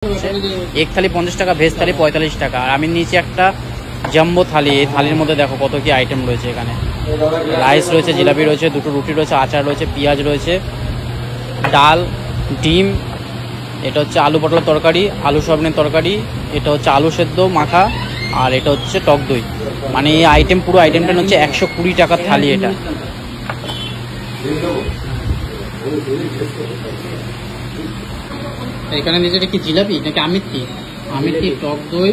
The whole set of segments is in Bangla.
এক থালি 50 টাকা, ভেজ থালি 45 টাকা। আর আমি নিচে একটা জাম্বো থালি, এই থালির মধ্যে দেখো কত কি আইটেম রয়েছে। এখানে রাইস রয়েছে, জিলাপি রয়েছে, দুটো রুটি রয়েছে, আচার রয়েছে, পেঁয়াজ রয়েছে, ডাল, ডিম, এটা হচ্ছে আলু পটলের তরকারি, আলু সয়াবিনের তরকারি, এটা হচ্ছে আলু সেদ্ধ মাখা, আর এটা হচ্ছে টক দই। মানে এই আইটেম, পুরো আইটেমটা হচ্ছে 120 টাকার থালি। এটা এখানে নিচে কি জিলাপি নাকি আমিত্তি? আমিত্তি, টক দই,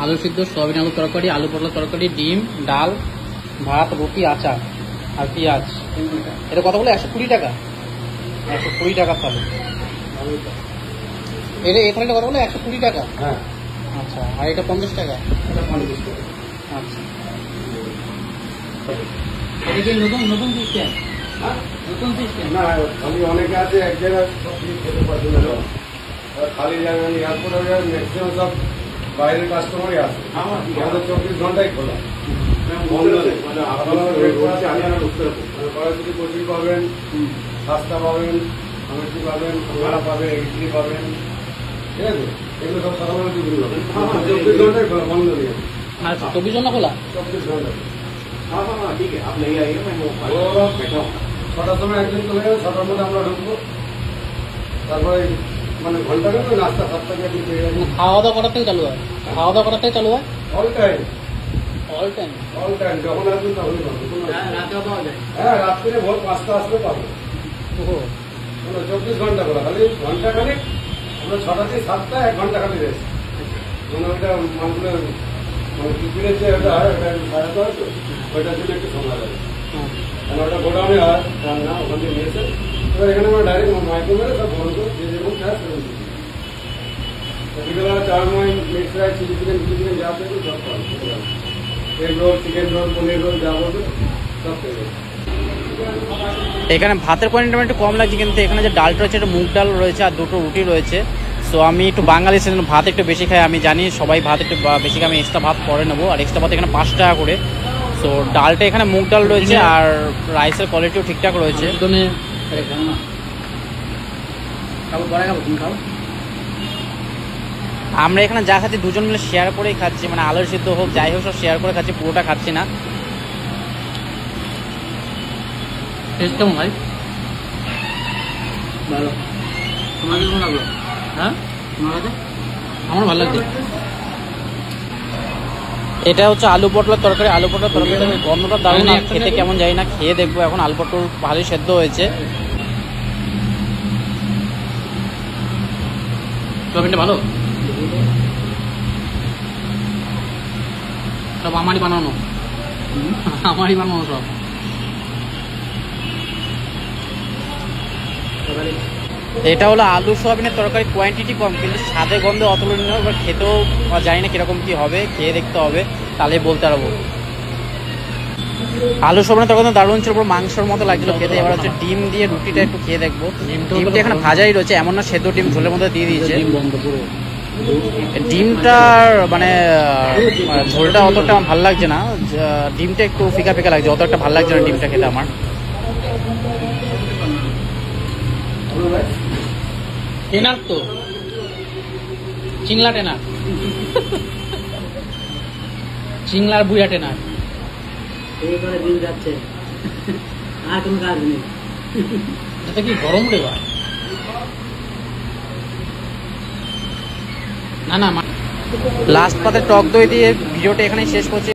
আলু সিদ্ধ, সয়াবিন আলু তরকারি, আলু পটলের তরকারি, ডিম, ডাল, ভাত, রুটি, আচার আর পেঁয়াজ। এটা কত বলে? 120 টাকা। 120 টাকা থালি। এটা এই থালিটা কত বলে? 120 টাকা। হ্যাঁ। আচ্ছা, আর এটা 50 টাকা। এটা 50 টাকা। আচ্ছা, এটা কি নতুন নতুন সিস্টেম? হ্যাঁ, নতুন সিস্টেম না খালি অনেকে আছে এক জায়গায় সব কিছু খেতে পারবে না। খালি জায়গায় এয়ারপোর্ট ম্যাক্সিমাম সব বাইরের কাস্টমারই আসে। আমাদের 24 ঘন্টাই খোলা। কড়াইশুটি কচুরি পাবেন, পাস্তা পাবেন, আমিত্তি পাবেন, খানা পাবেন, ইডলি পাবেন, ঠিক আছে? এগুলো সব সকালে বিক্রি পাবেন। 24 ঘন্টাই খোলা, বন্ধ নেই। আচ্ছা, 24 ঘন্টা খোলা? 24 ঘন্টা। हाँ ठीक है, आप ले आइए, मैं बैठा हूँ। 6টার সময় একদিন চলে যাবে, 6টার মধ্যে আমরা ঢুকবো। তারপরে মানে ঘন্টা কিন্তু নাস্তা 7টা দিয়ে আপনি পেয়ে যাবেন। খাওয়া দাওয়া করার থেকে চালু হয়? খাওয়া দাওয়া করার থেকে চালু হয়? All time, all time. All time, যখন আসবেন তখনই পাবেন। রাতেও পাওয়া যায়? হ্যাঁ, রাত্রে ভোর 5টা আসলে পাবেন। ওহো, 24 ঘন্টা করে, খালি ঘন্টা খালি আমরা 6টা থেকে 7টা 1 ঘন্টা খালি রেস্ট। মানে ওইটা মালগুলো মানে টিফিনের যে ওটা হয়, ওটা সাজাতে হয় তো, ওইটার জন্য একটু সময় লাগে। কারণ ওটা গোডাউনে হয় রান্না, ওখান থেকে নিয়েছে। এবার এখানে আমরা ডাইরেক্ট মাইক্রো মেরে সব বড় করে যে যেরকম চায় সেরকম দিচ্ছি। বিকেলবেলা chowmein, mix rice, chilli chicken, যা পেয়ে সব পাবেন। Egg roll, chicken roll, paneer roll, যা বলবে সব পেয়ে। এখানে ভাতের কোয়ান্টিটি একটু কম লাগছে, কিন্তু এখানে যে ডালটা রয়েছে, এটা মুগ ডাল রয়েছে আর দুটো রুটি রয়েছে। সো আমি একটু বাঙালি সেজন্য ভাত একটু বেশি খাই, আমি জানি সবাই ভাত একটু বেশি খাই, আমি এক্সট্রা ভাত পরে নেবো। আর এক্সট্রা ভাত এখানে 5 টাকা করে। সো ডালটা এখানে মুগ ডাল রয়েছে আর রাইসের কোয়ালিটিও ঠিকঠাক রয়েছে। আমরা এখানে যা খাচ্ছি দুজন মিলে শেয়ার করেই খাচ্ছি, মানে আলুর সিদ্ধ হোক যাই হোক সব শেয়ার করে খাচ্ছি, পুরোটা খাচ্ছি না। টেস্ট কেমন ভাই? ভালো। তোমার কেমন লাগলো? হ্যাঁ, আমার ভালো লাগছে। এটা হচ্ছে আলু পটলের তরকারি। আলু পটলের তরকারিটা গন্ধটা দারুণ, না খেতে কেমন যাই না, খেয়ে দেখবো। এখন আলু পটল ভালোই সেদ্ধ হয়েছে। তরকারিটা ভালো, সব আমারই বানানো, আমারই বানানো সব। এটা হলো আলু সোয়াবিনের তরকারি, কোয়ান্টিটি কম কিন্তু স্বাদে গন্ধে অতুলনীয়। এবার খেতেও জানি না কিরকম কি হবে, খেয়ে দেখতে হবে, তাহলে বলতে পারবো। আলু সোয়াবিনের তরকারি দারুণ ছিল, পুরো মাংসের মতো লাগছিল খেতে। এবার হচ্ছে ডিম দিয়ে রুটিটা একটু খেয়ে দেখবো। ডিমটা এখানে ভাজাই রয়েছে, এমন না সেদ্ধ ডিম ঝোলের মধ্যে দিয়ে দিয়েছে। ডিমটার মানে ঝোলটা অতটা আমার ভালো লাগছে না, ডিমটা একটু ফিকা ফিকা লাগছে, অত একটা ভালো লাগছে না ডিমটা খেতে আমার। টেনার তো চিংলা টেনার, চিংলার বুয়া টেনার। দিন যাচ্ছে আর কোনো কাজ নেই। এটা কি গরম রে বা? না না, লাস্ট পাতে টক দই দিয়ে ভিডিওটা এখানেই শেষ করছি।